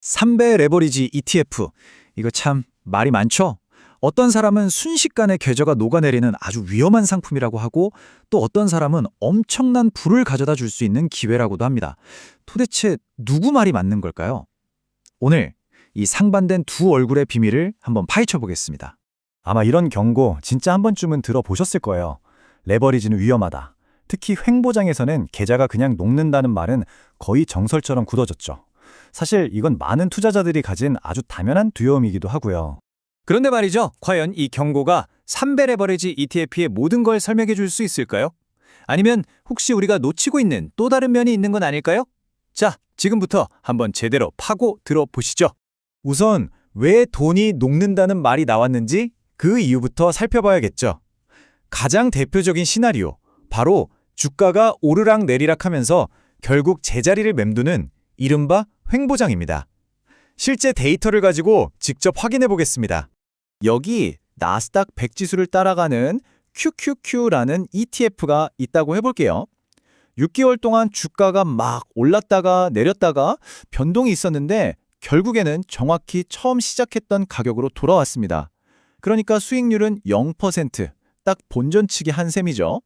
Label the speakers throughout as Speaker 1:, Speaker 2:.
Speaker 1: 3배 레버리지 ETF. 이거 참 말이 많죠? 어떤 사람은 순식간에 계좌가 녹아내리는 아주 위험한 상품이라고 하고 또 어떤 사람은 엄청난 부를 가져다 줄 수 있는 기회라고도 합니다. 도대체 누구 말이 맞는 걸까요? 오늘 이 상반된 두 얼굴의 비밀을 한번 파헤쳐 보겠습니다.
Speaker 2: 아마 이런 경고 진짜 한 번쯤은 들어보셨을 거예요. 레버리지는 위험하다. 특히 횡보장에서는 계좌가 그냥 녹는다는 말은 거의 정설처럼 굳어졌죠. 사실 이건 많은 투자자들이 가진 아주 당연한 두려움이기도 하고요.
Speaker 3: 그런데 말이죠. 과연 이 경고가 3배 레버리지 ETF의 모든 걸 설명해 줄 수 있을까요? 아니면 혹시 우리가 놓치고 있는 또 다른 면이 있는 건 아닐까요? 자, 지금부터 한번 제대로 파고 들어보시죠.
Speaker 2: 우선 왜 돈이 녹는다는 말이 나왔는지 그 이유부터 살펴봐야겠죠. 가장 대표적인 시나리오, 바로 주가가 오르락 내리락 하면서 결국 제자리를 맴도는 이른바 횡보장입니다. 실제 데이터를 가지고 직접 확인해 보겠습니다. 여기 나스닥 100 지수를 따라가는 QQQ라는 ETF가 있다고 해볼게요. 6개월 동안 주가가 막 올랐다가 내렸다가 변동이 있었는데 결국에는 정확히 처음 시작했던 가격으로 돌아왔습니다. 그러니까 수익률은 0%, 딱 본전치기 한 셈이죠.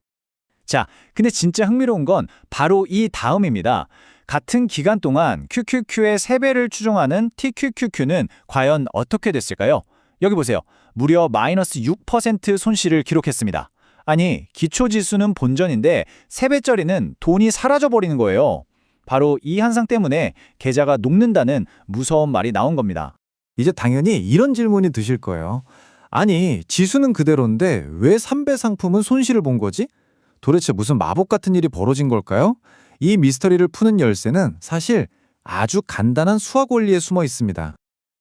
Speaker 2: 자, 근데 진짜 흥미로운 건 바로 이 다음입니다. 같은 기간 동안 QQQ의 3배를 추종하는 TQQQ는 과연 어떻게 됐을까요? 여기 보세요. 무려 마이너스 6% 손실을 기록했습니다. 아니, 기초지수는 본전인데 3배짜리는 돈이 사라져버리는 거예요. 바로 이 현상 때문에 계좌가 녹는다는 무서운 말이 나온 겁니다.
Speaker 4: 이제 당연히 이런 질문이 드실 거예요. 아니, 지수는 그대로인데 왜 3배 상품은 손실을 본 거지? 도대체 무슨 마법 같은 일이 벌어진 걸까요? 이 미스터리를 푸는 열쇠는 사실 아주 간단한 수학 원리에 숨어 있습니다.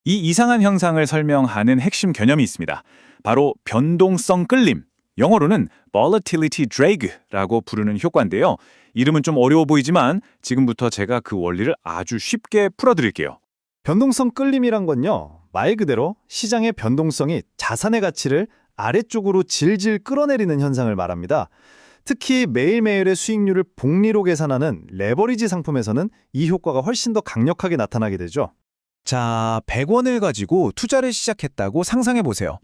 Speaker 3: 이 이상한 현상을 설명하는 핵심 개념이 있습니다. 바로 변동성 끌림, 영어로는 volatility drag라고 부르는 효과인데요. 이름은 좀 어려워 보이지만 지금부터 제가 그 원리를 아주 쉽게 풀어드릴게요.
Speaker 2: 변동성 끌림이란 건요, 말 그대로 시장의 변동성이 자산의 가치를 아래쪽으로 질질 끌어내리는 현상을 말합니다. 특히 매일매일의 수익률을 복리로 계산하는 레버리지 상품에서는 이 효과가 훨씬 더 강력하게 나타나게 되죠.
Speaker 1: 자, 100원을 가지고 투자를 시작했다고 상상해 보세요.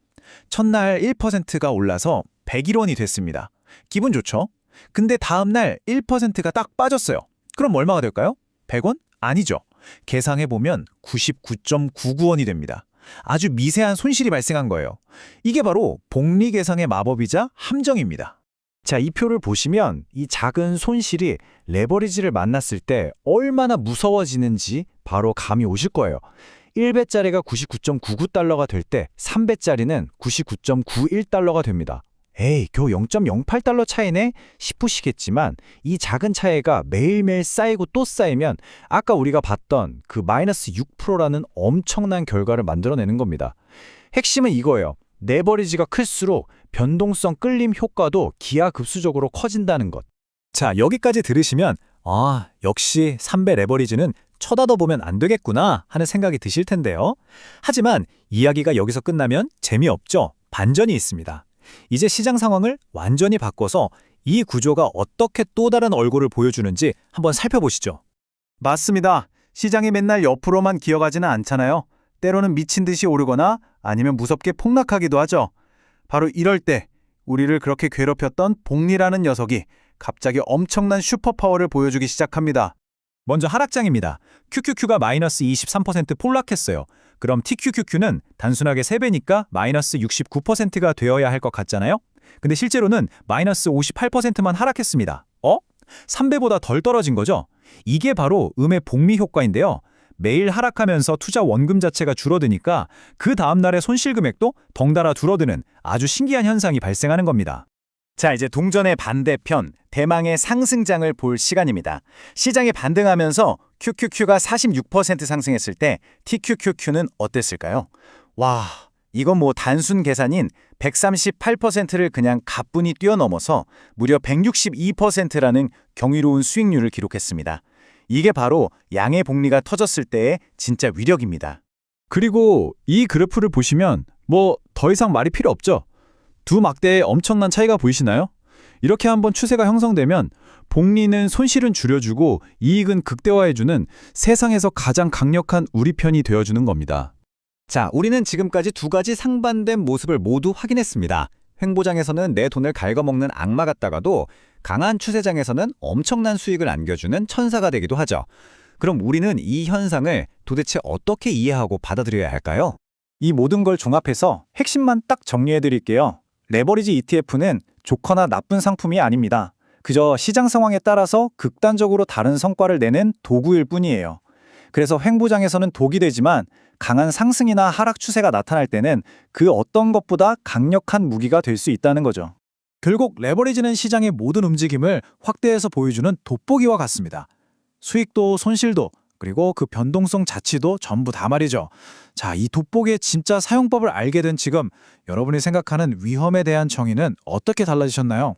Speaker 1: 첫날 1%가 올라서 101원이 됐습니다. 기분 좋죠? 근데 다음날 1%가 딱 빠졌어요. 그럼 얼마가 될까요? 100원? 아니죠. 계산해 보면 99.99원이 됩니다. 아주 미세한 손실이 발생한 거예요. 이게 바로 복리 계상의 마법이자 함정입니다.
Speaker 2: 자, 이 표를 보시면 이 작은 손실이 레버리지를 만났을 때 얼마나 무서워지는지 바로 감이 오실 거예요. 1배짜리가 99.99달러가 될 때 3배짜리는 99.91달러가 됩니다. 에이, 겨우 0.08달러 차이네? 싶으시겠지만 이 작은 차이가 매일매일 쌓이고 또 쌓이면 아까 우리가 봤던 그 마이너스 6%라는 엄청난 결과를 만들어내는 겁니다. 핵심은 이거예요. 레버리지가 클수록 변동성 끌림 효과도 기하급수적으로 커진다는 것.
Speaker 1: 자, 여기까지 들으시면 역시 3배 레버리지는 쳐다도 보면 안 되겠구나 하는 생각이 드실 텐데요. 하지만 이야기가 여기서 끝나면 재미없죠. 반전이 있습니다. 이제 시장 상황을 완전히 바꿔서 이 구조가 어떻게 또 다른 얼굴을 보여주는지 한번 살펴보시죠.
Speaker 2: 맞습니다. 시장이 맨날 옆으로만 기어가지는 않잖아요. 때로는 미친 듯이 오르거나 아니면 무섭게 폭락하기도 하죠. 바로 이럴 때 우리를 그렇게 괴롭혔던 복리라는 녀석이 갑자기 엄청난 슈퍼파워를 보여주기 시작합니다.
Speaker 1: 먼저 하락장입니다. QQQ가 마이너스 23% 폭락했어요. 그럼 TQQQ는 단순하게 3배니까 마이너스 69%가 되어야 할 것 같잖아요? 근데 실제로는 마이너스 58%만 하락했습니다. 3배보다 덜 떨어진 거죠? 이게 바로 음의 복리 효과인데요. 매일 하락하면서 투자 원금 자체가 줄어드니까 그 다음날의 손실 금액도 덩달아 줄어드는 아주 신기한 현상이 발생하는 겁니다.
Speaker 2: 자, 이제 동전의 반대편, 대망의 상승장을 볼 시간입니다. 시장이 반등하면서 QQQ가 46% 상승했을 때 TQQQ는 어땠을까요? 와, 이건 뭐 단순 계산인 138%를 그냥 가뿐히 뛰어넘어서 무려 162%라는 경이로운 수익률을 기록했습니다. 이게 바로 양의 복리가 터졌을 때의 진짜 위력입니다.
Speaker 4: 그리고 이 그래프를 보시면 뭐 더 이상 말이 필요 없죠. 두 막대의 엄청난 차이가 보이시나요? 이렇게 한번 추세가 형성되면
Speaker 1: 복리는 손실은 줄여주고 이익은 극대화해주는 세상에서 가장 강력한 우리 편이 되어주는 겁니다.
Speaker 2: 자, 우리는 지금까지 두 가지 상반된 모습을 모두 확인했습니다. 횡보장에서는 내 돈을 갉아먹는 악마 같다가도 강한 추세장에서는 엄청난 수익을 안겨주는 천사가 되기도 하죠. 그럼 우리는 이 현상을 도대체 어떻게 이해하고 받아들여야 할까요?
Speaker 4: 이 모든 걸 종합해서 핵심만 딱 정리해 드릴게요. 레버리지 ETF는 좋거나 나쁜 상품이 아닙니다. 그저 시장 상황에 따라서 극단적으로 다른 성과를 내는 도구일 뿐이에요. 그래서 횡보장에서는 독이 되지만 강한 상승이나 하락 추세가 나타날 때는 그 어떤 것보다 강력한 무기가 될 수 있다는 거죠.
Speaker 1: 결국 레버리지는 시장의 모든 움직임을 확대해서 보여주는 돋보기와 같습니다. 수익도 손실도 그리고 그 변동성 자체도 전부 다 말이죠. 자, 이 돋보기의 진짜 사용법을 알게 된 지금 여러분이 생각하는 위험에 대한 정의는 어떻게 달라지셨나요?